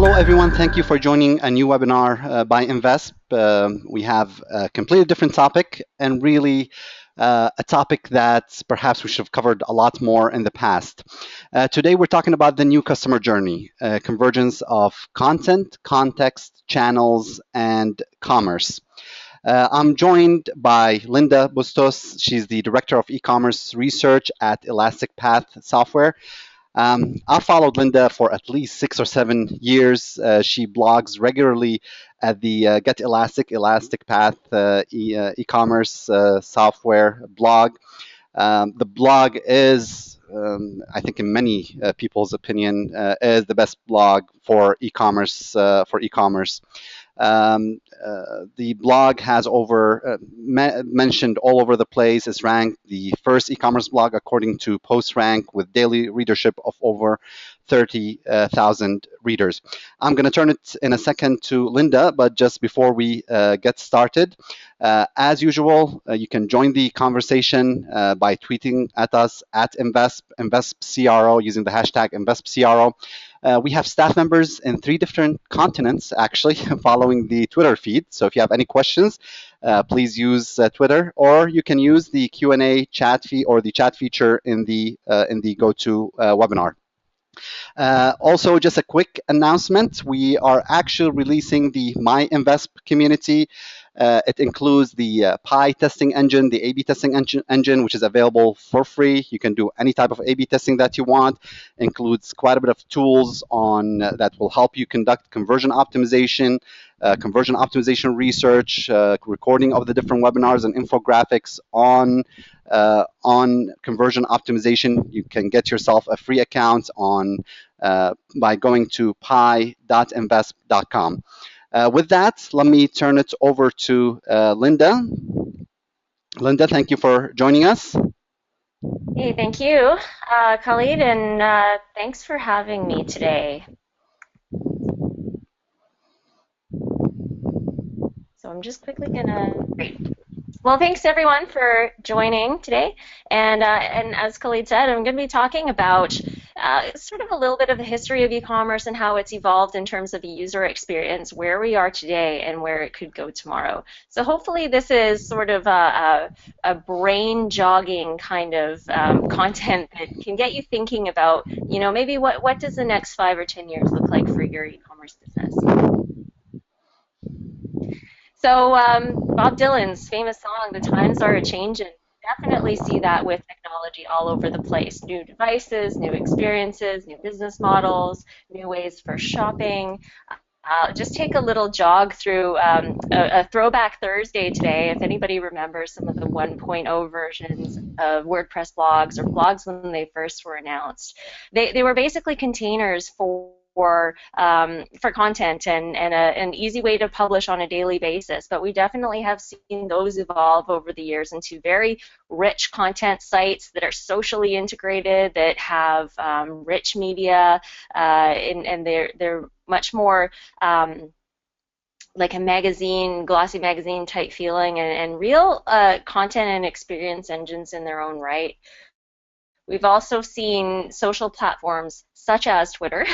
Hello, everyone. Thank you for joining a new webinar by invesp. We have a completely different topic and really a topic that perhaps we should have covered a lot more in the past. Today, we're talking about the new customer journey, convergence of content, context, channels, and commerce. I'm joined by Linda Bustos. She's the Director of E-commerce Research at Elastic Path Software. I've followed Linda for at least 6 or 7 years. She blogs regularly at the Get Elastic, Elastic Path e-commerce software blog. The blog is, I think, in many people's opinion, is the best blog for e-commerce. The blog has mentioned all over the place. It's ranked the first e-commerce blog according to PostRank with daily readership of over 30,000 readers. I'm going to turn it in a second to Linda, but just before we get started, as usual, you can join the conversation by tweeting at us at invesp.cro using the hashtag invesp.cro. We have staff members in 3 different continents, actually, following the Twitter feed. So if you have any questions, please use Twitter, or you can use the Q&A chat feed or the chat feature in the GoTo webinar. Also, just a quick announcement. We are actually releasing the My Invesp community. It includes the Pi testing engine, the A/B testing engine, which is available for free. You can do any type of A/B testing that you want. Includes quite a bit of tools on that will help you conduct conversion optimization research, recording of the different webinars and infographics on conversion optimization. You can get yourself a free account by going to pi.invesp.com. With that, let me turn it over to Linda. Linda, thank you for joining us. Hey, thank you, Khalid, and thanks for having me today. So I'm just quickly gonna. Great. Well, thanks everyone for joining today. And as Khalid said, I'm going to be talking about sort of a little bit of the history of e-commerce and how it's evolved in terms of the user experience, where we are today and where it could go tomorrow. So hopefully this is sort of a brain jogging kind of content that can get you thinking about, you know, maybe what does the next 5 or 10 years look like for your e-commerce business? So Bob Dylan's famous song, "The Times Are a-Changin'," definitely see that with technology all over the place. New devices, new experiences, new business models, new ways for shopping. Just take a little jog through a throwback Thursday today. If anybody remembers some of the 1.0 versions of WordPress blogs or blogs when they first were announced, they were basically containers for content and an easy way to publish on a daily basis. But we definitely have seen those evolve over the years into very rich content sites that are socially integrated, that have rich media, and they're much more like a magazine, glossy magazine type feeling, and real content and experience engines in their own right. We've also seen social platforms such as Twitter.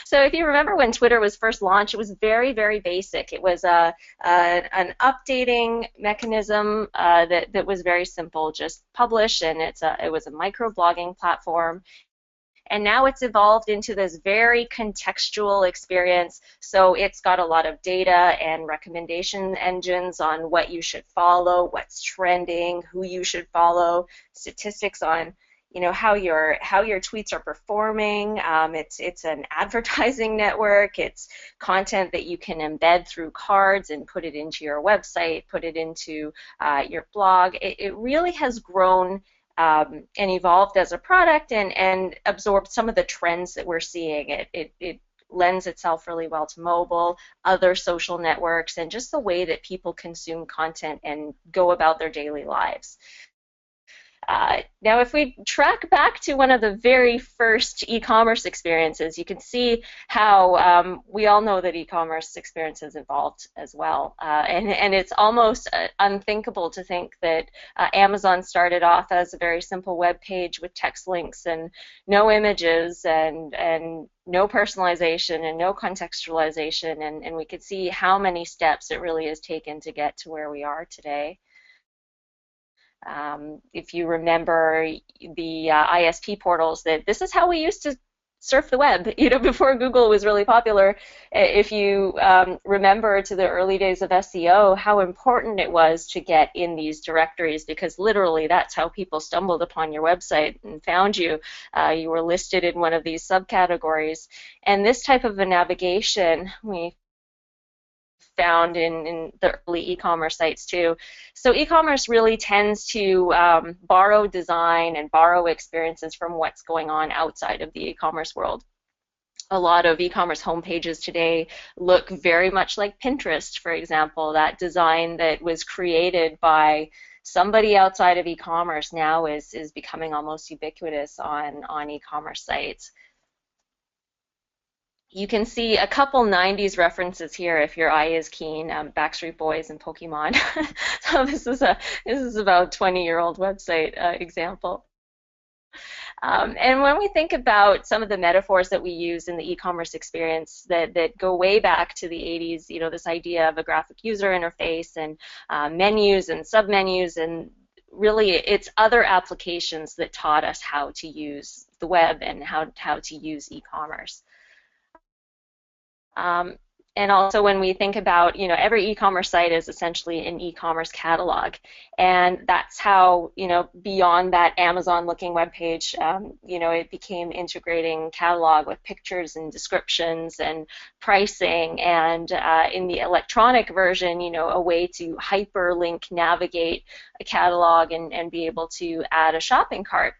So if you remember when Twitter was first launched, it was very, very basic. It was an updating mechanism that was very simple, just publish, and it was a microblogging platform. And now it's evolved into this very contextual experience. So it's got a lot of data and recommendation engines on what you should follow, what's trending, who you should follow, statistics on, you know, how your tweets are performing. It's an advertising network. It's content that you can embed through cards and put it into your website, put it into your blog. It really has grown and evolved as a product and absorbed some of the trends that we're seeing. It lends itself really well to mobile, other social networks, and just the way that people consume content and go about their daily lives. Now, if we track back to one of the very first e-commerce experiences, you can see how we all know that e-commerce experience has evolved as well. And it's almost unthinkable to think that Amazon started off as a very simple web page with text links and no images and no personalization and no contextualization. And we could see how many steps it really has taken to get to where we are today. If you remember the ISP portals, that this is how we used to surf the web, before Google was really popular. If you remember to the early days of SEO, how important it was to get in these directories, because literally that's how people stumbled upon your website and found you. You were listed in one of these subcategories. And this type of a navigation, we found in the early e-commerce sites too. So e-commerce really tends to borrow design and borrow experiences from what's going on outside of the e-commerce world. A lot of e-commerce homepages today look very much like Pinterest, for example. That design that was created by somebody outside of e-commerce now is becoming almost ubiquitous on e-commerce sites. You can see a couple 90s references here if your eye is keen, Backstreet Boys and Pokemon. So this is about a 20-year-old website example. And when we think about some of the metaphors that we use in the e-commerce experience that go way back to the 80s, this idea of a graphic user interface and menus and submenus, and really it's other applications that taught us how to use the web and how to use e-commerce. And also when we think about, every e-commerce site is essentially an e-commerce catalog. And that's how, beyond that Amazon-looking web page, it became integrating catalog with pictures and descriptions and pricing. And in the electronic version, a way to hyperlink navigate a catalog and be able to add a shopping cart.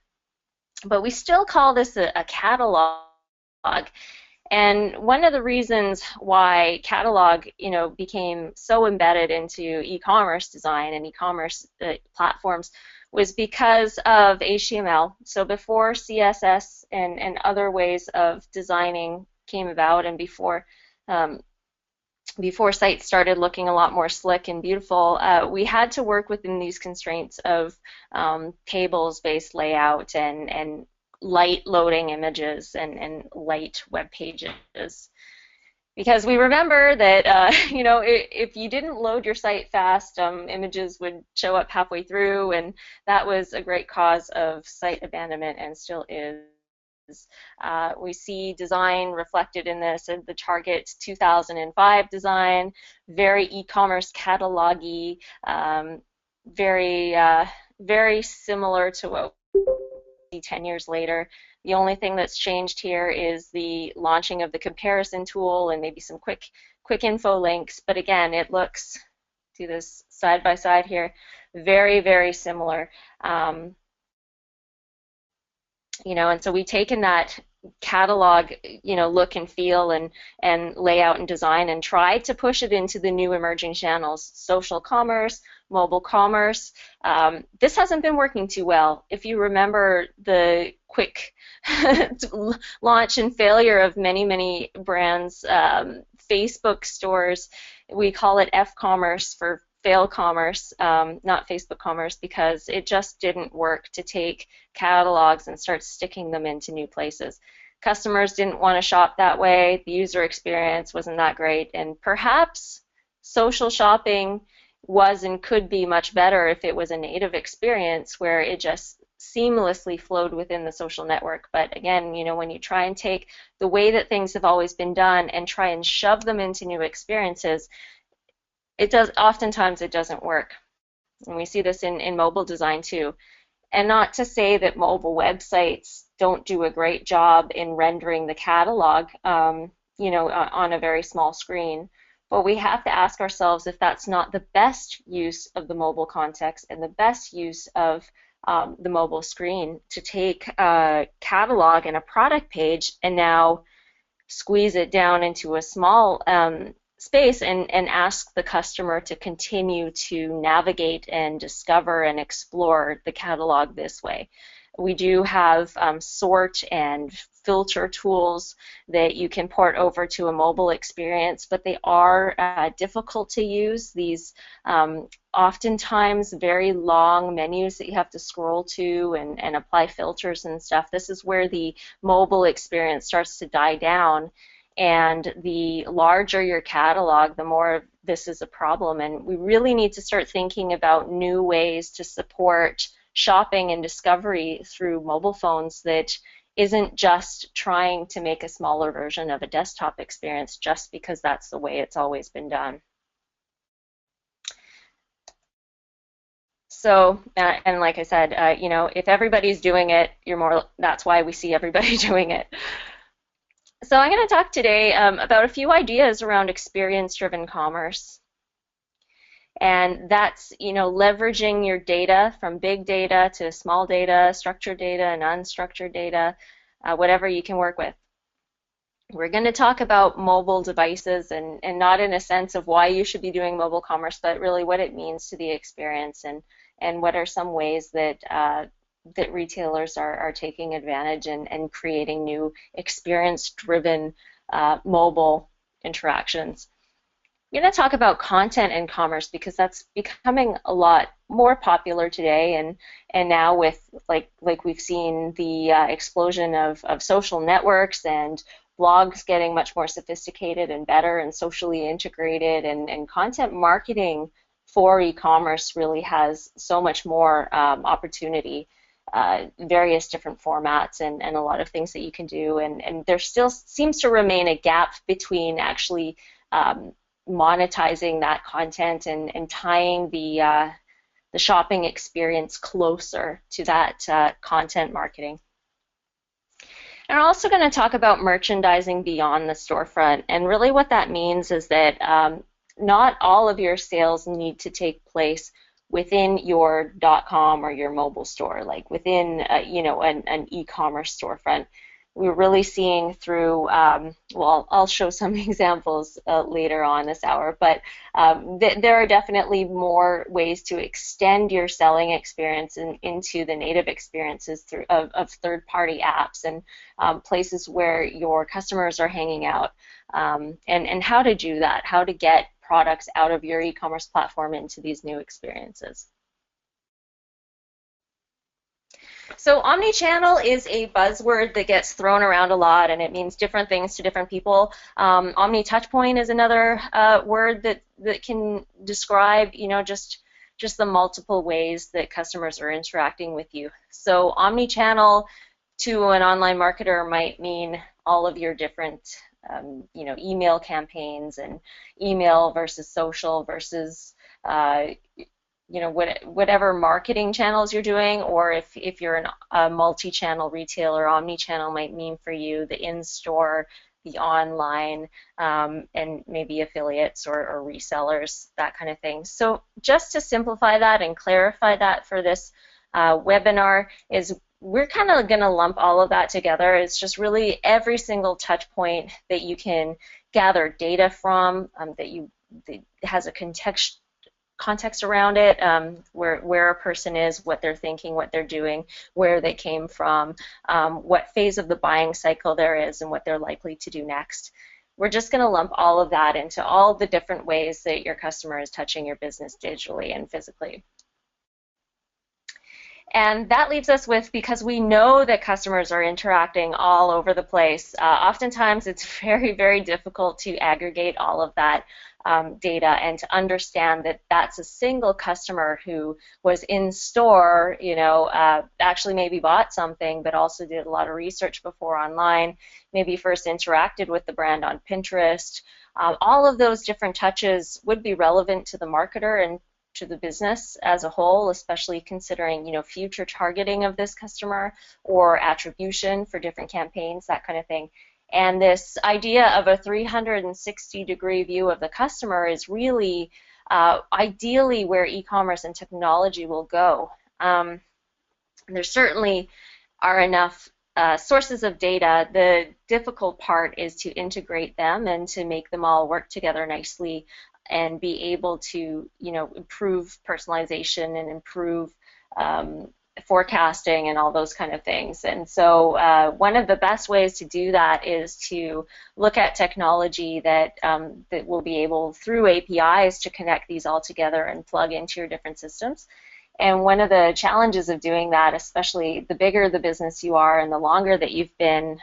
But we still call this a catalog. And one of the reasons why catalog, became so embedded into e-commerce design and e-commerce platforms was because of HTML. So before CSS and other ways of designing came about, and before sites started looking a lot more slick and beautiful, we had to work within these constraints of tables-based layout and light loading images and light web pages. Because we remember that, if you didn't load your site fast, images would show up halfway through, and that was a great cause of site abandonment and still is. We see design reflected in this, in the Target 2005 design, very e-commerce catalog-y, very similar to what 10 years later. The only thing that's changed here is the launching of the comparison tool and maybe some quick info links. But again, it looks, do this side by side here, very, very similar. And so we've taken that catalog, look and feel and layout and design and tried to push it into the new emerging channels, social commerce, mobile commerce. This hasn't been working too well. If you remember the quick launch and failure of many brands, Facebook stores, we call it F-commerce for fail commerce, not Facebook commerce, because it just didn't work to take catalogs and start sticking them into new places. Customers didn't want to shop that way. The user experience wasn't that great, and perhaps social shopping was and could be much better if it was a native experience where it just seamlessly flowed within the social network. But again, when you try and take the way that things have always been done and try and shove them into new experiences, oftentimes it doesn't work. And we see this in mobile design too. And not to say that mobile websites don't do a great job in rendering the catalog, on a very small screen. But we have to ask ourselves if that's not the best use of the mobile context and the best use of the mobile screen, to take a catalog and a product page and now squeeze it down into a small space and ask the customer to continue to navigate and discover and explore the catalog this way. We do have sort and filter tools that you can port over to a mobile experience, but they are difficult to use. These oftentimes very long menus that you have to scroll to and apply filters and stuff. This is where the mobile experience starts to die down. And the larger your catalog, the more this is a problem. And we really need to start thinking about new ways to support shopping and discovery through mobile phones that isn't just trying to make a smaller version of a desktop experience just because that's the way it's always been done. So, and like I said, you know, if everybody's doing it, that's why we see everybody doing it. So I'm going to talk today about a few ideas around experience-driven commerce. And that's, you know, leveraging your data from big data to small data, structured data and unstructured data, whatever you can work with. We're going to talk about mobile devices and not in a sense of why you should be doing mobile commerce, but really what it means to the experience and what are some ways that that retailers are taking advantage and creating new experience-driven mobile interactions. I'm going to talk about content in commerce because that's becoming a lot more popular today, and now with like we've seen the explosion of social networks and blogs getting much more sophisticated and better and socially integrated, and content marketing for e-commerce really has so much more opportunity. Various different formats and a lot of things that you can do, and there still seems to remain a gap between actually monetizing that content and tying the shopping experience closer to that content marketing. And we're also going to talk about merchandising beyond the storefront, and really what that means is that not all of your sales need to take place within your .com or your mobile store, like within you know, an e-commerce storefront. We're really seeing through, well, I'll show some examples later on this hour, but there are definitely more ways to extend your selling experience into the native experiences of third-party apps and places where your customers are hanging out, and how to do that, how to get products out of your e-commerce platform into these new experiences. So omni-channel is a buzzword that gets thrown around a lot, and it means different things to different people. Omni-touchpoint is another word that can describe, you know, just the multiple ways that customers are interacting with you. So omni-channel to an online marketer might mean all of your different you know, email campaigns and email versus social versus you know, whatever marketing channels you're doing, or if you're a multi-channel retailer, omni-channel might mean for you the in-store, the online, and maybe affiliates or resellers, that kind of thing. So just to simplify that and clarify that for this webinar is we're kind of going to lump all of that together. It's just really every single touch point that you can gather data from, that has a context around it, where a person is, what they're thinking, what they're doing, where they came from, what phase of the buying cycle there is, and what they're likely to do next. We're just going to lump all of that into all the different ways that your customer is touching your business digitally and physically. And that leaves us with, because we know that customers are interacting all over the place, oftentimes it's very, very difficult to aggregate all of that data and to understand that that's a single customer who was in store, you know, actually maybe bought something, but also did a lot of research before online, maybe first interacted with the brand on Pinterest. All of those different touches would be relevant to the marketer and to the business as a whole, especially considering, you know, future targeting of this customer or attribution for different campaigns, that kind of thing. And this idea of a 360-degree view of the customer is really ideally where e-commerce and technology will go. There certainly are enough sources of data, the difficult part is to integrate them and to make them all work together nicely and be able to, improve personalization and improve forecasting and all those kind of things. And so one of the best ways to do that is to look at technology that that will be able, through APIs, to connect these all together and plug into your different systems. And one of the challenges of doing that, especially the bigger the business you are and the longer that you've been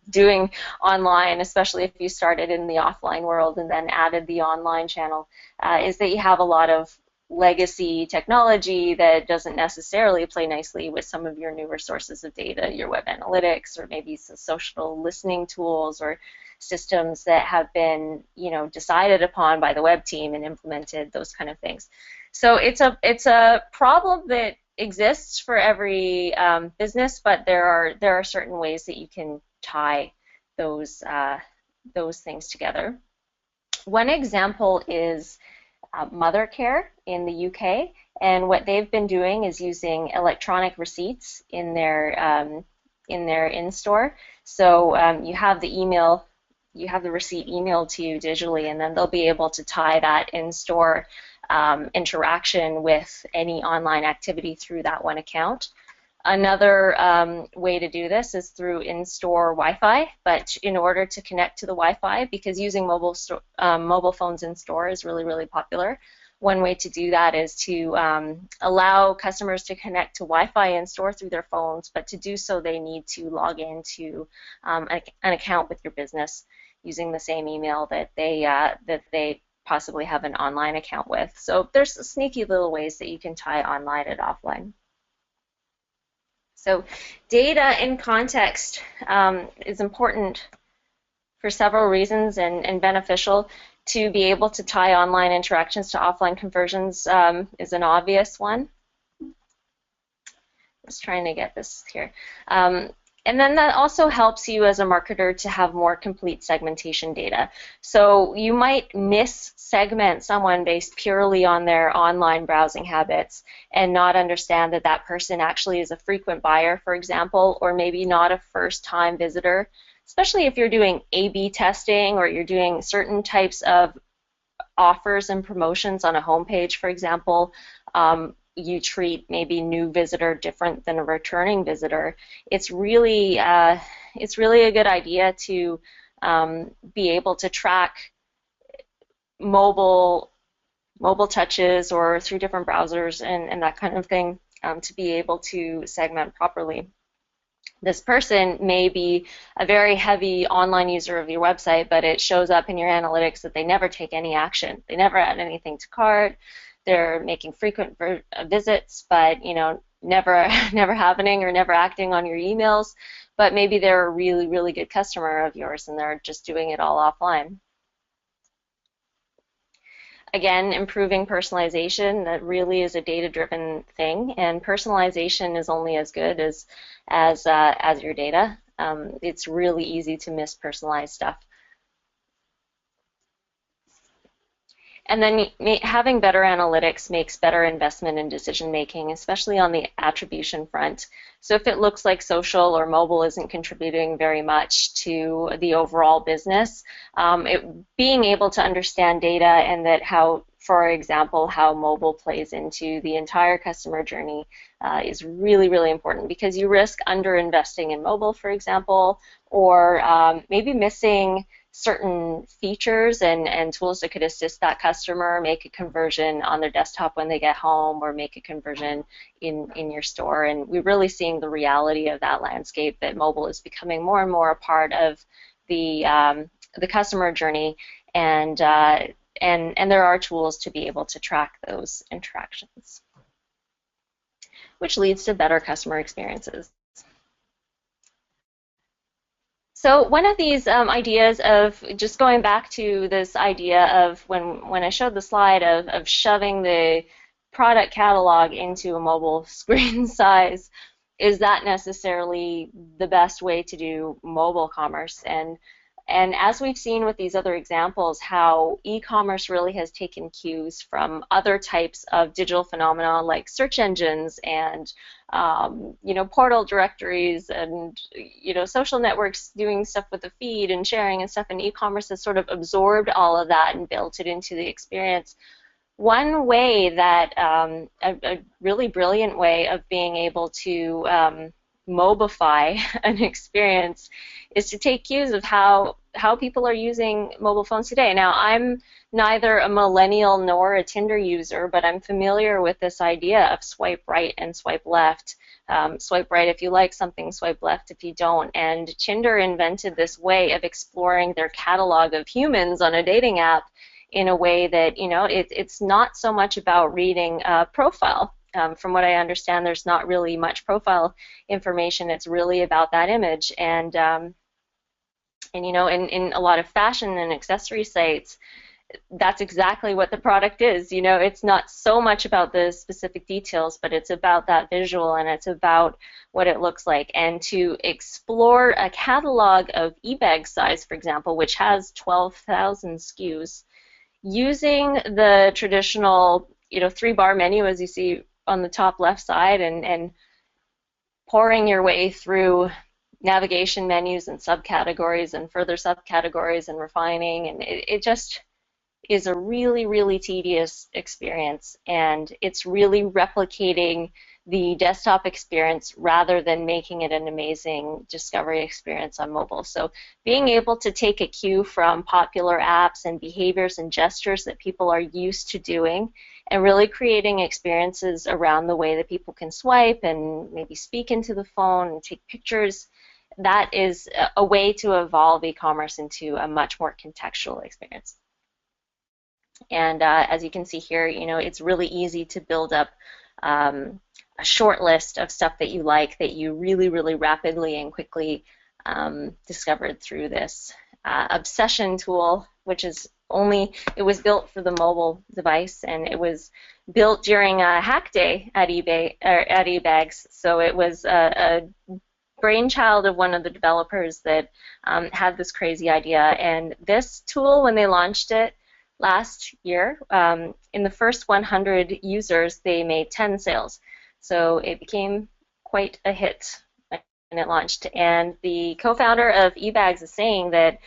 doing online, especially if you started in the offline world and then added the online channel, is that you have a lot of legacy technology that doesn't necessarily play nicely with some of your newer sources of data, your web analytics, or maybe some social listening tools or systems that have been, decided upon by the web team and implemented, those kind of things. So it's a problem that exists for every business, but there are certain ways that you can tie those things together. One example is Mothercare in the UK, and what they've been doing is using electronic receipts in their in-store. So you have the receipt emailed to you digitally, and then they'll be able to tie that in-store interaction with any online activity through that one account. Another way to do this is through in-store Wi-Fi, but in order to connect to the Wi-Fi, because using mobile phones in-store is really, really popular, one way to do that is to allow customers to connect to Wi-Fi in-store through their phones, but to do so they need to log into an account with your business using the same email that they possibly have an online account with. So there's sneaky little ways that you can tie online and offline. So data in context is important for several reasons and beneficial. To be able to tie online interactions to offline conversions is an obvious one. Just trying to get this here. And then that also helps you as a marketer to have more complete segmentation data. So you might mis-segment someone based purely on their online browsing habits and not understand that that person actually is a frequent buyer, for example, or maybe not a first-time visitor, especially if you're doing A/B testing or you're doing certain types of offers and promotions on a homepage, for example. You treat maybe new visitor different than a returning visitor. It's really a good idea to be able to track mobile touches or through different browsers and that kind of thing to be able to segment properly. This person may be a very heavy online user of your website, but it shows up in your analytics that they never take any action. They never add anything to cart. They're making frequent visits, but never happening or never acting on your emails. But maybe they're a really, really good customer of yours and they're just doing it all offline. Again, improving personalization, that really is a data-driven thing, and personalization is only as good as your data. It's really easy to mispersonalize stuff. And then having better analytics makes better investment and decision making, especially on the attribution front. So if it looks like social or mobile isn't contributing very much to the overall business, being able to understand data and that for example, how mobile plays into the entire customer journey is really, really important, because you risk underinvesting in mobile, for example, or maybe missing certain features and tools that could assist that customer, make a conversion on their desktop when they get home, or make a conversion in your store. And we're really seeing the reality of that landscape, that mobile is becoming more and more a part of the customer journey, and there are tools to be able to track those interactions, which leads to better customer experiences. So one of these ideas of, just going back to this idea of when I showed the slide of shoving the product catalog into a mobile screen size, is that necessarily the best way to do mobile commerce? And as we've seen with these other examples, how e-commerce really has taken cues from other types of digital phenomena like search engines and portal directories and, social networks doing stuff with the feed and sharing and stuff, and e-commerce has sort of absorbed all of that and built it into the experience. One way that, a really brilliant way of being able to mobify an experience is to take cues of how people are using mobile phones today. Now, I'm neither a millennial nor a Tinder user, but I'm familiar with this idea of swipe right and swipe left. Swipe right if you like something, swipe left if you don't. And Tinder invented this way of exploring their catalog of humans on a dating app in a way that, it's not so much about reading a profile. From what I understand, there's not really much profile information. It's really about that image. And in a lot of fashion and accessory sites, that's exactly what the product is. It's not so much about the specific details, but it's about that visual, and it's about what it looks like. And to explore a catalog of e-bag size, for example, which has 12,000 SKUs, using the traditional, 3-bar menu as you see on the top left side, and pouring your way through navigation menus and subcategories and further subcategories and refining, and it just is a really, really tedious experience, and it's really replicating the desktop experience rather than making it an amazing discovery experience on mobile. So being able to take a cue from popular apps and behaviors and gestures that people are used to doing, and really creating experiences around the way that people can swipe and maybe speak into the phone and take pictures, that is a way to evolve e-commerce into a much more contextual experience. And as you can see here, it's really easy to build up a short list of stuff that you like, that you really, really rapidly and quickly discovered through this obsession tool, which is it was built for the mobile device, and it was built during a hack day at eBay, or at eBags. So it was a brainchild of one of the developers that had this crazy idea. And this tool, when they launched it last year, in the first 100 users, they made 10 sales. So it became quite a hit when it launched. And the co-founder of eBags is saying that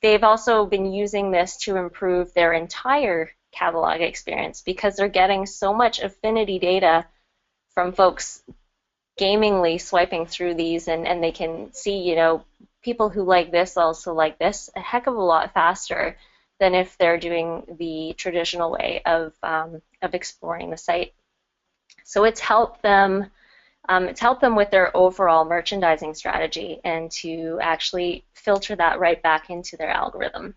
they've also been using this to improve their entire catalog experience, because they're getting so much affinity data from folks gamingly swiping through these, and they can see, people who like this also like this a heck of a lot faster than if they're doing the traditional way of exploring the site. So it's helped them with their overall merchandising strategy, and to actually filter that right back into their algorithm.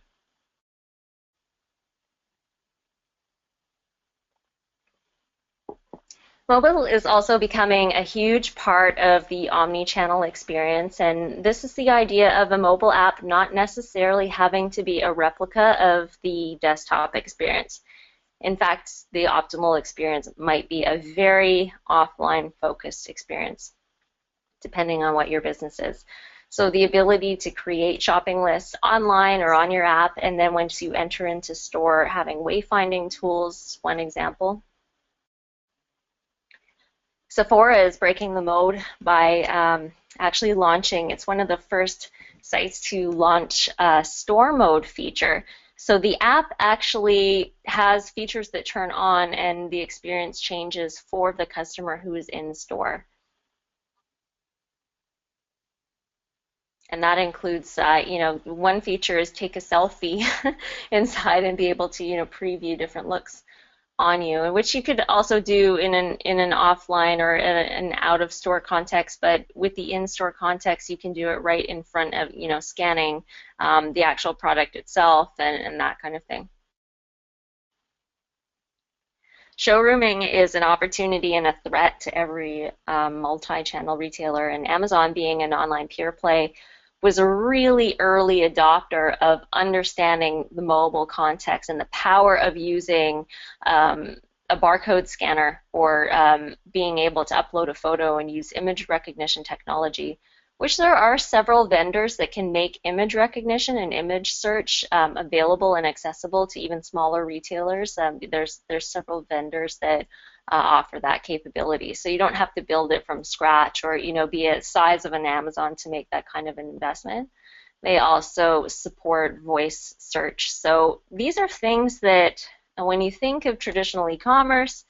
Mobile is also becoming a huge part of the omni-channel experience, and this is the idea of a mobile app not necessarily having to be a replica of the desktop experience. In fact, the optimal experience might be a very offline-focused experience, depending on what your business is. So the ability to create shopping lists online or on your app, and then once you enter into store, having wayfinding tools, one example. Sephora is breaking the mode by actually launching, it's one of the first sites to launch a store mode feature. So the app actually has features that turn on, and the experience changes for the customer who is in store. And that includes, one feature is take a selfie inside and be able to, preview different looks on you, which you could also do in an offline or an out-of-store context. But with the in-store context, you can do it right in front of, scanning the actual product itself and that kind of thing. Showrooming is an opportunity and a threat to every multi-channel retailer, and Amazon, being an online pure play, was a really early adopter of understanding the mobile context and the power of using a barcode scanner, or being able to upload a photo and use image recognition technology, which there are several vendors that can make image recognition and image search available and accessible to even smaller retailers. There's several vendors that offer that capability. So you don't have to build it from scratch or be a size of an Amazon to make that kind of an investment. They also support voice search. So these are things that when you think of traditional e-commerce,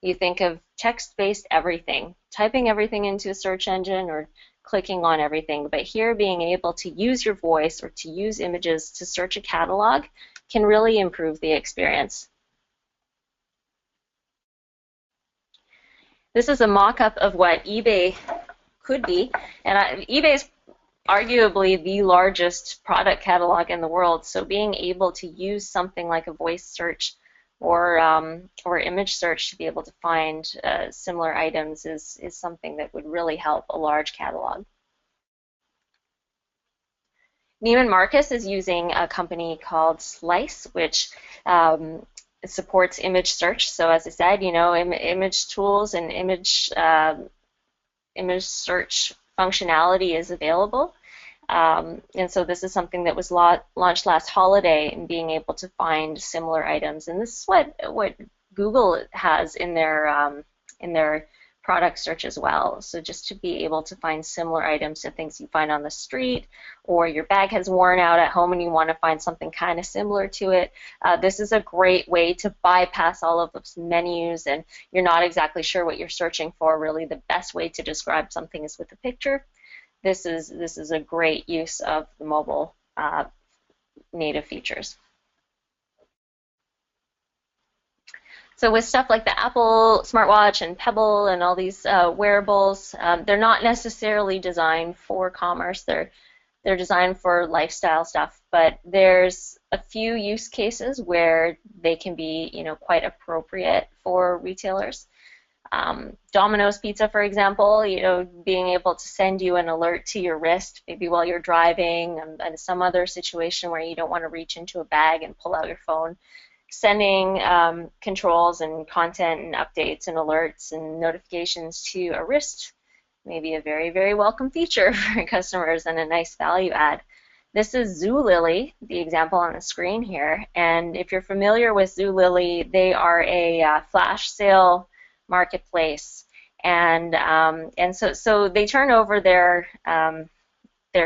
you think of text-based everything, typing everything into a search engine or clicking on everything. But here, being able to use your voice or to use images to search a catalog can really improve the experience. This is a mock-up of what eBay could be, and eBay is arguably the largest product catalog in the world. So being able to use something like a voice search or image search to be able to find similar items is something that would really help a large catalog. Neiman Marcus is using a company called Slice, which supports image search. So as I said, image tools and image search functionality is available. And so this is something that was launched last holiday, and being able to find similar items. And this is what Google has in their product search as well. So just to be able to find similar items to things you find on the street, or your bag has worn out at home and you want to find something kind of similar to it, this is a great way to bypass all of those menus and you're not exactly sure what you're searching for. Really, the best way to describe something is with a picture. This is a great use of the mobile native features. So with stuff like the Apple smartwatch and Pebble and all these wearables, they're not necessarily designed for commerce. They're designed for lifestyle stuff, but there's a few use cases where they can be, quite appropriate for retailers. Domino's Pizza, for example, being able to send you an alert to your wrist, maybe while you're driving, and some other situation where you don't want to reach into a bag and pull out your phone. Sending controls and content and updates and alerts and notifications to a wrist may be a very, very welcome feature for customers and a nice value add. This is Zulily, the example on the screen here. And if you're familiar with Zulily, they are a flash sale marketplace, and so they turn over their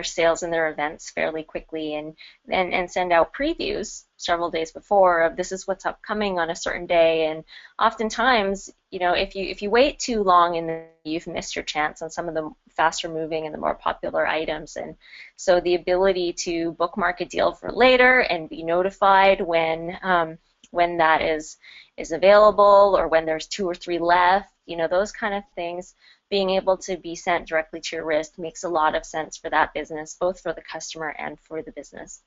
sales and their events fairly quickly, and send out previews several days before of this is what's upcoming on a certain day. And oftentimes, if you wait too long, and you've missed your chance on some of the faster moving and the more popular items. And so the ability to bookmark a deal for later and be notified when that is available, or when there's 2 or 3 left, those kind of things, being able to be sent directly to your wrist makes a lot of sense for that business, both for the customer and for the business.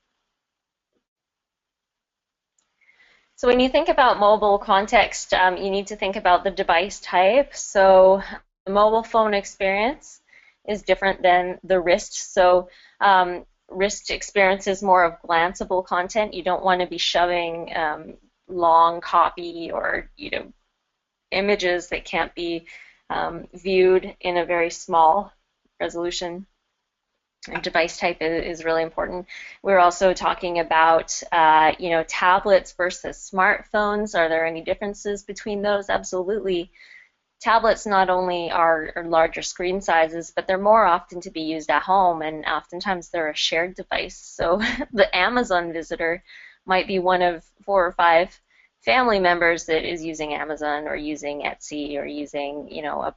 So when you think about mobile context, you need to think about the device type. So the mobile phone experience is different than the wrist. So wrist experience is more of glanceable content. You don't want to be shoving long copy or images that can't be viewed in a very small resolution. And device type is really important. We're also talking about tablets versus smartphones. Are there any differences between those? Absolutely. Tablets not only are larger screen sizes, but they're more often to be used at home, and oftentimes they're a shared device. So the Amazon visitor might be one of 4 or 5 family members that is using Amazon or using Etsy or using a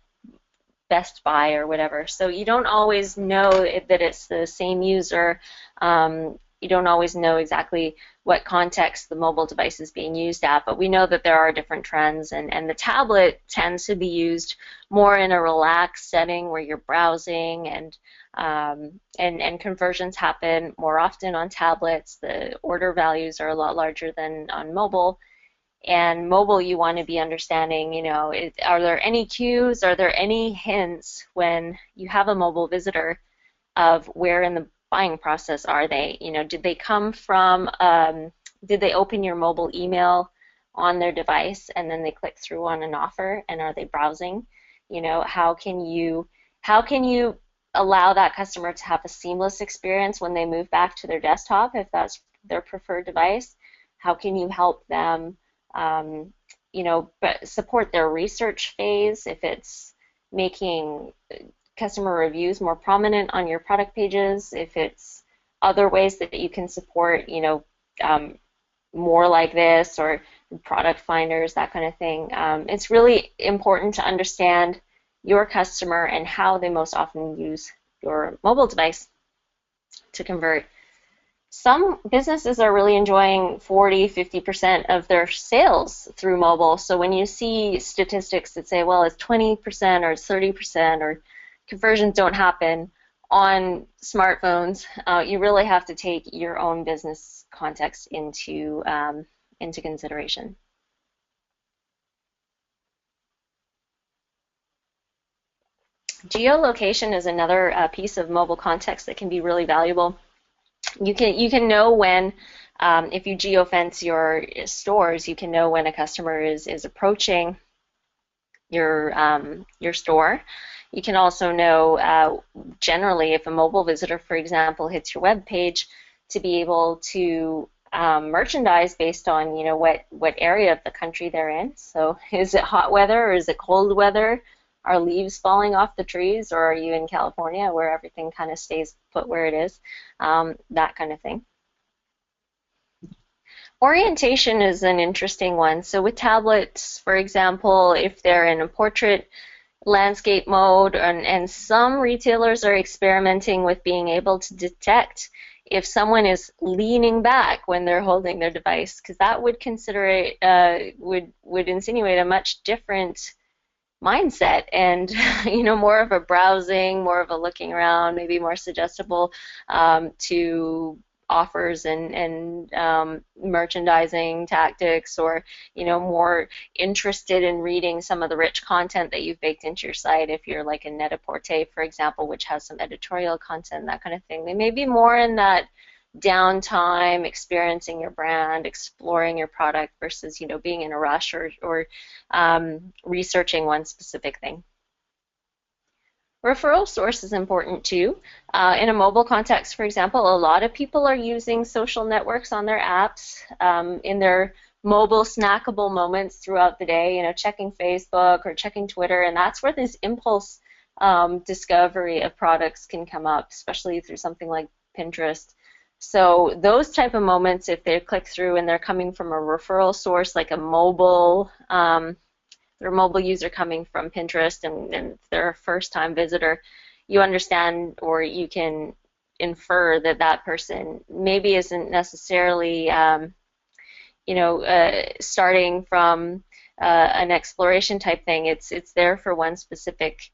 Best Buy or whatever. So you don't always know that it's the same user. You don't always know exactly what context the mobile device is being used at, but we know that there are different trends, and the tablet tends to be used more in a relaxed setting where you're browsing, and conversions happen more often on tablets. The order values are a lot larger than on mobile. And mobile, you want to be understanding, are there any cues, are there any hints when you have a mobile visitor of where in the buying process are they? Did they come from, did they open your mobile email on their device and then they click through on an offer, and are they browsing? How can you allow that customer to have a seamless experience when they move back to their desktop if that's their preferred device? How can you help them support their research phase, if it's making customer reviews more prominent on your product pages, if it's other ways that you can support, more like this, or product finders, that kind of thing. It's really important to understand your customer and how they most often use your mobile device to convert. Some businesses are really enjoying 40, 50% of their sales through mobile. So when you see statistics that say, well, it's 20% or it's 30% or conversions don't happen on smartphones, you really have to take your own business context into consideration. Geolocation is another piece of mobile context that can be really valuable. You can know when, if you geofence your stores, you can know when a customer is approaching your store. You can also know generally if a mobile visitor, for example, hits your web page, to be able to merchandise based on what area of the country they're in. So is it hot weather or is it cold weather? Are leaves falling off the trees, or are you in California where everything kind of stays put where it is? That kind of thing. Orientation is an interesting one. So with tablets, for example, if they're in a portrait landscape mode, and some retailers are experimenting with being able to detect if someone is leaning back when they're holding their device, because that would would insinuate a much different mindset, and more of a browsing, more of a looking around, maybe more suggestible to offers and merchandising tactics, or more interested in reading some of the rich content that you've baked into your site. If you're like a Net-a-Porter, for example, which has some editorial content, that kind of thing, they may be more in that downtime, experiencing your brand, exploring your product, versus being in a rush or researching one specific thing. Referral source is important too. In a mobile context, for example, a lot of people are using social networks on their apps in their mobile snackable moments throughout the day, checking Facebook or checking Twitter, and that's where this impulse discovery of products can come up, especially through something like Pinterest. So those type of moments, if they click through and they're coming from a referral source like a mobile, their mobile user coming from Pinterest, and they're a first-time visitor, you understand, or you can infer that that person maybe isn't necessarily, starting from an exploration type thing. It's there for one specific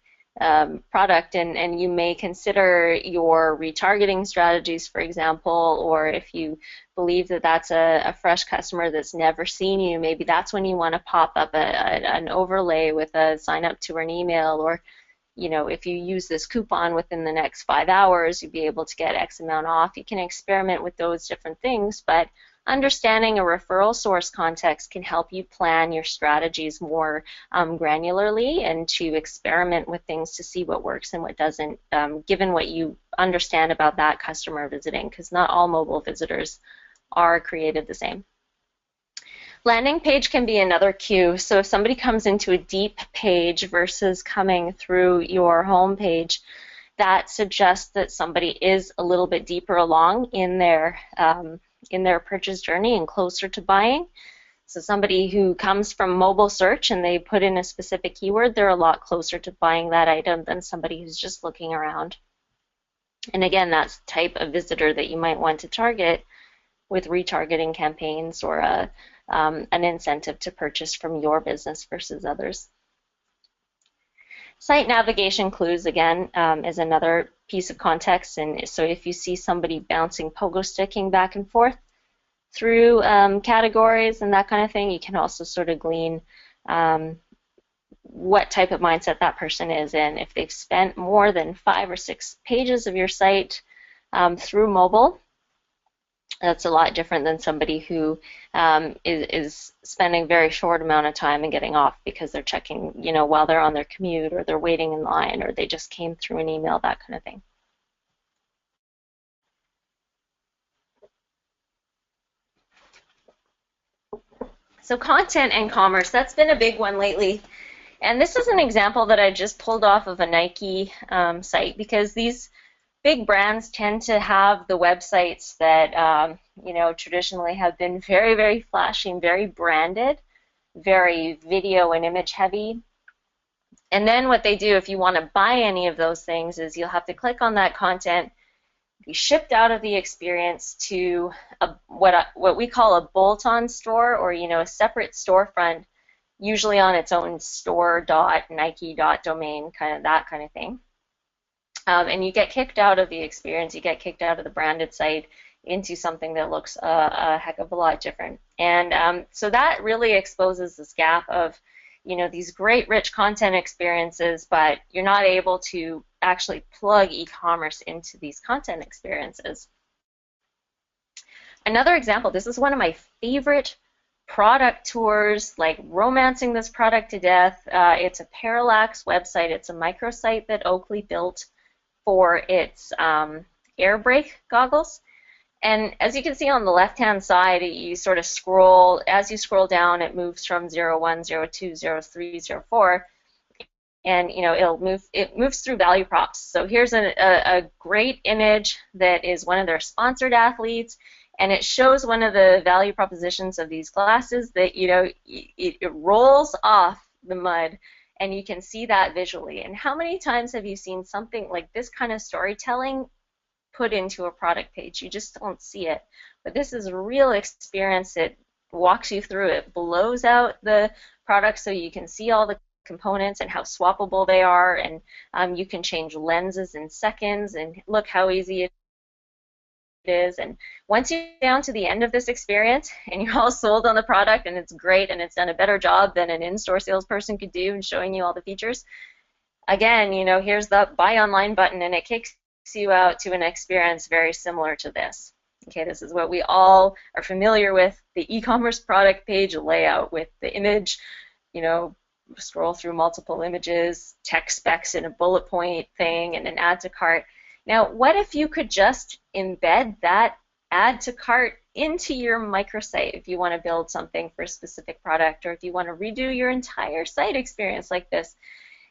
product, and you may consider your retargeting strategies, for example, or if you believe that that's a fresh customer that's never seen you, maybe that's when you want to pop up an overlay with a sign up to an email, or if you use this coupon within the next 5 hours, you'll be able to get X amount off. You can experiment with those different things, but understanding a referral source context can help you plan your strategies more granularly, and to experiment with things to see what works and what doesn't, given what you understand about that customer visiting, because not all mobile visitors are created the same. Landing page can be another cue. So if somebody comes into a deep page versus coming through your home page, that suggests that somebody is a little bit deeper along in their purchase journey and closer to buying. So somebody who comes from mobile search and they put in a specific keyword, they're a lot closer to buying that item than somebody who's just looking around. And again, that's the type of visitor that you might want to target with retargeting campaigns, or an incentive to purchase from your business versus others. Site navigation clues, again, is another piece of context. And so if you see somebody bouncing, pogo sticking back and forth through categories and that kind of thing, you can also sort of glean what type of mindset that person is in. If they've spent more than 5 or 6 pages of your site through mobile, that's a lot different than somebody who is spending a very short amount of time and getting off because they're checking, while they're on their commute, or they're waiting in line, or they just came through an email, that kind of thing. So content and commerce, that's been a big one lately. And this is an example that I just pulled off of a Nike site, because these big brands tend to have the websites that traditionally have been very, very flashy and very branded, very video and image heavy. And then what they do, if you want to buy any of those things, is you'll have to click on that content, be shipped out of the experience to what we call a bolt-on store, or a separate storefront, usually on its own store.nike.domain, that kind of thing. And you get kicked out of the experience, you get kicked out of the branded site into something that looks a heck of a lot different. And so that really exposes this gap of, these great rich content experiences, but you're not able to actually plug e-commerce into these content experiences. Another example, this is one of my favorite product tours, like romancing this product to death. It's a Parallax website. It's a microsite that Oakley built for its air brake goggles. And as you can see on the left-hand side, you sort of scroll, as you scroll down, it moves from 01, 02, 03, 04, and it moves through value props. So here's a great image that is one of their sponsored athletes, and it shows one of the value propositions of these glasses that, it rolls off the mud, and you can see that visually. And how many times have you seen something like this kind of storytelling put into a product page? You just don't see it. But this is a real experience. It walks you through it, blows out the product so you can see all the components and how swappable they are, and you can change lenses in seconds, and look how easy it is. And once you get down to the end of this experience and you're all sold on the product and it's great and it's done a better job than an in-store salesperson could do in showing you all the features, again, here's the buy online button, and it kicks you out to an experience very similar to this. Okay, this is what we all are familiar with, the e-commerce product page layout with the image, scroll through multiple images, text specs in a bullet point thing, and an add to cart. Now, what if you could just embed that add to cart into your microsite if you want to build something for a specific product, or if you want to redo your entire site experience like this?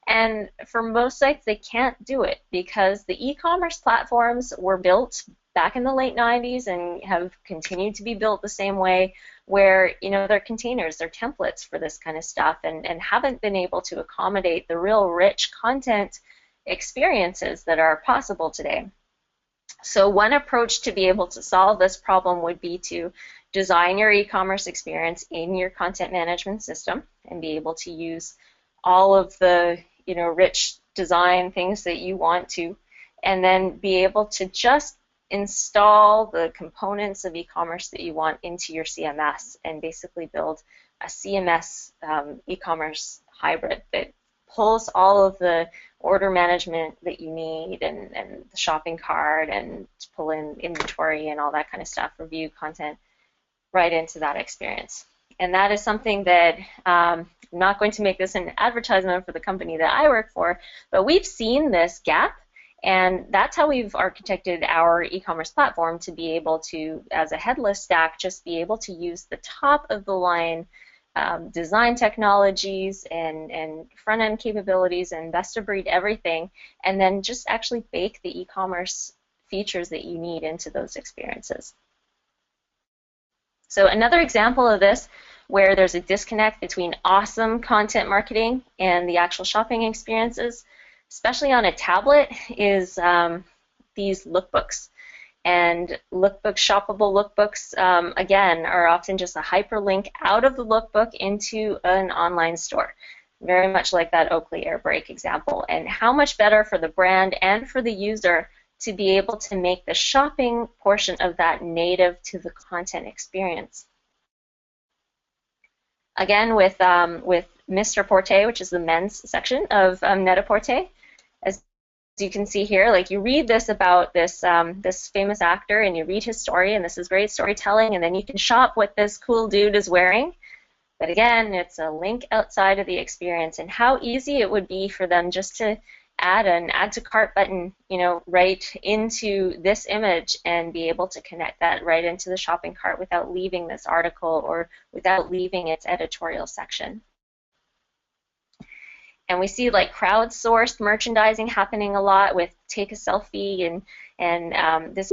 And for most sites, they can't do it because the e-commerce platforms were built back in the late 90s and have continued to be built the same way, where they're containers, they're templates for this kind of stuff, and haven't been able to accommodate the real rich content experiences that are possible today. So one approach to be able to solve this problem would be to design your e-commerce experience in your content management system and be able to use all of the rich design things that you want to, and then be able to just install the components of e-commerce that you want into your CMS and basically build a CMS e-commerce hybrid that pulls all of the order management that you need, and the shopping cart, and to pull in inventory and all that kind of stuff, review content right into that experience. And that is something that I'm not going to make this an advertisement for the company that I work for, but we've seen this gap, and that's how we've architected our e-commerce platform to be able to, as a headless stack, just be able to use the top of the line design technologies and front-end capabilities and best-of-breed everything, and then just actually bake the e-commerce features that you need into those experiences. So another example of this, where there's a disconnect between awesome content marketing and the actual shopping experiences, especially on a tablet, is these lookbooks. And lookbooks, shoppable lookbooks, again, are often just a hyperlink out of the lookbook into an online store, very much like that Oakley air brake example. And how much better for the brand and for the user to be able to make the shopping portion of that native to the content experience. Again, with Mr. Porte, which is the men's section of Net-a-Porter, as you can see here, like, you read this about this this famous actor, and you read his story, and this is great storytelling, and then you can shop what this cool dude is wearing. But again, it's a link outside of the experience, and how easy it would be for them just to add an add to cart button, right into this image and be able to connect that right into the shopping cart without leaving this article or without leaving its editorial section. And we see like crowdsourced merchandising happening a lot with take a selfie and this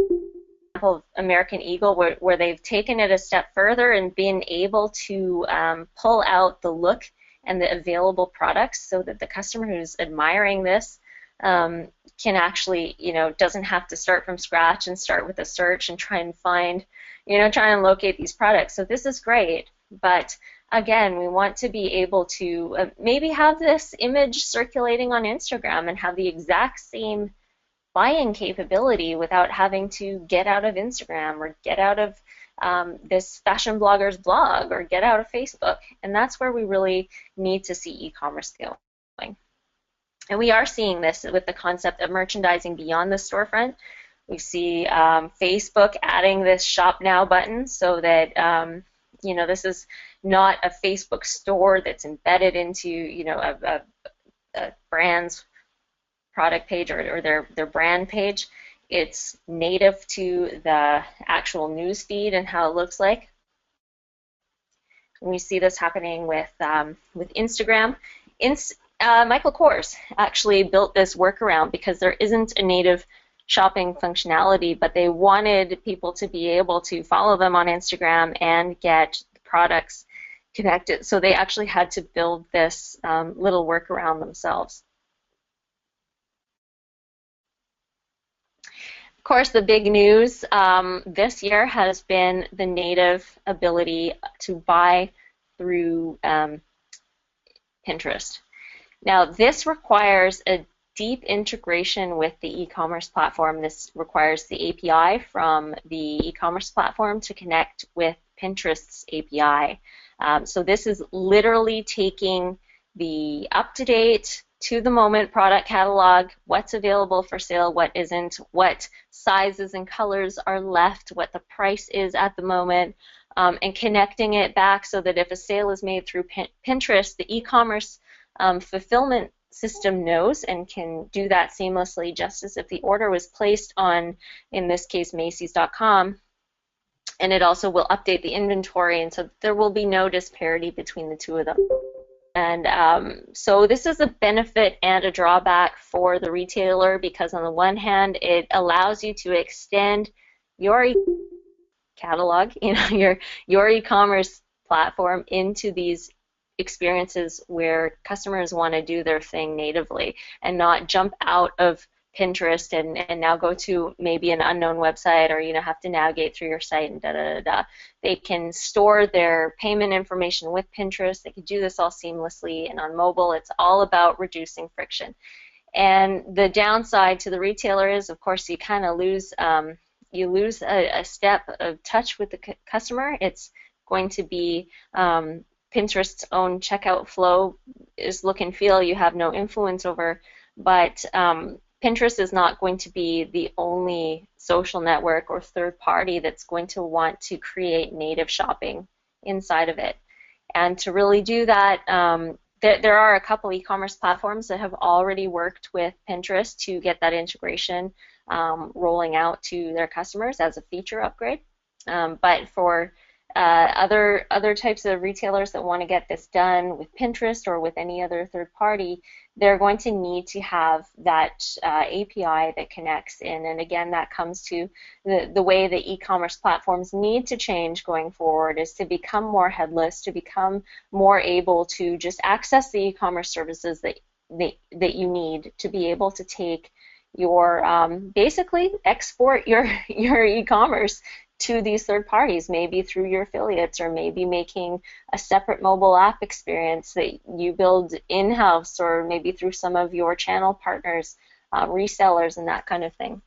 example of American Eagle where they've taken it a step further and been able to pull out the look and the available products so that the customer who's admiring this can actually, doesn't have to start from scratch and start with a search and try and find, try and locate these products. So this is great, but again, we want to be able to maybe have this image circulating on Instagram and have the exact same buying capability without having to get out of Instagram or get out of this fashion blogger's blog or get out of Facebook. And that's where we really need to see e-commerce going. And we are seeing this with the concept of merchandising beyond the storefront. We see Facebook adding this Shop Now button so that this is not a Facebook store that's embedded into a brand's product page or their brand page. It's native to the actual news feed and how it looks like. And we see this happening with Instagram. Michael Kors actually built this workaround because there isn't a native shopping functionality, but they wanted people to be able to follow them on Instagram and get the products connected. So they actually had to build this little workaround themselves. Of course, the big news this year has been the native ability to buy through Pinterest. Now, this requires a deep integration with the e-commerce platform. This requires the API from the e-commerce platform to connect with Pinterest's API. So this is literally taking the up-to-date, to-the-moment product catalog, what's available for sale, what isn't, what sizes and colors are left, what the price is at the moment, and connecting it back so that if a sale is made through Pinterest, the e-commerce fulfillment system knows and can do that seamlessly, just as if the order was placed on, in this case, Macy's.com, and it also will update the inventory, and so there will be no disparity between the two of them. And so this is a benefit and a drawback for the retailer because on the one hand, it allows you to extend your catalog, your e-commerce platform into these experiences where customers want to do their thing natively and not jump out of Pinterest and now go to maybe an unknown website or have to navigate through your site and da-da-da-da. They can store their payment information with Pinterest. They can do this all seamlessly, and on mobile it's all about reducing friction. And the downside to the retailer is, of course, you kind of lose a step of touch with the customer. It's going to be Pinterest's own checkout flow is look and feel you have no influence over, but Pinterest is not going to be the only social network or third party that's going to want to create native shopping inside of it. And to really do that, there are a couple e-commerce platforms that have already worked with Pinterest to get that integration rolling out to their customers as a feature upgrade. But for other types of retailers that want to get this done with Pinterest or with any other third party, they're going to need to have that API that connects in. And again, that comes to the way the e-commerce platforms need to change going forward is to become more headless, to become more able to just access the e-commerce services that you need to be able to take your basically export your e-commerce to these third parties, maybe through your affiliates or maybe making a separate mobile app experience that you build in-house or maybe through some of your channel partners, resellers, and that kind of thing.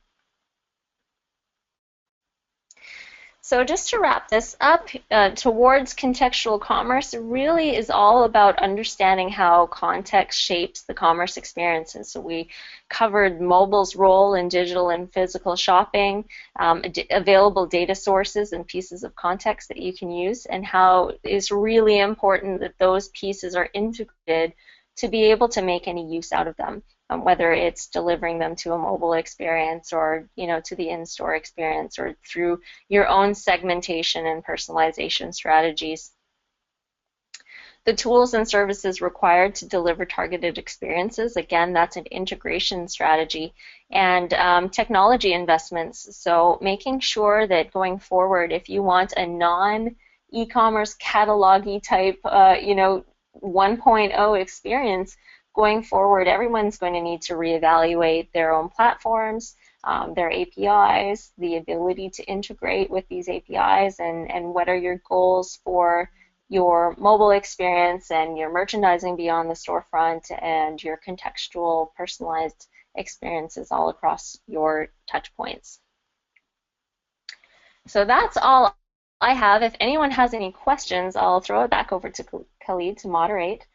So just to wrap this up, towards contextual commerce, it really is all about understanding how context shapes the commerce experiences. So we covered mobile's role in digital and physical shopping, available data sources and pieces of context that you can use, and how it's really important that those pieces are integrated to be able to make any use out of them. whether it's delivering them to a mobile experience or to the in-store experience or through your own segmentation and personalization strategies. The tools and services required to deliver targeted experiences, again, that's an integration strategy, and technology investments. So making sure that going forward, if you want a non-e-commerce catalog-y type, 1.0 experience, going forward, everyone's going to need to reevaluate their own platforms, their APIs, the ability to integrate with these APIs, and what are your goals for your mobile experience and your merchandising beyond the storefront and your contextual personalized experiences all across your touch points. So that's all I have. If anyone has any questions, I'll throw it back over to Khalid to moderate.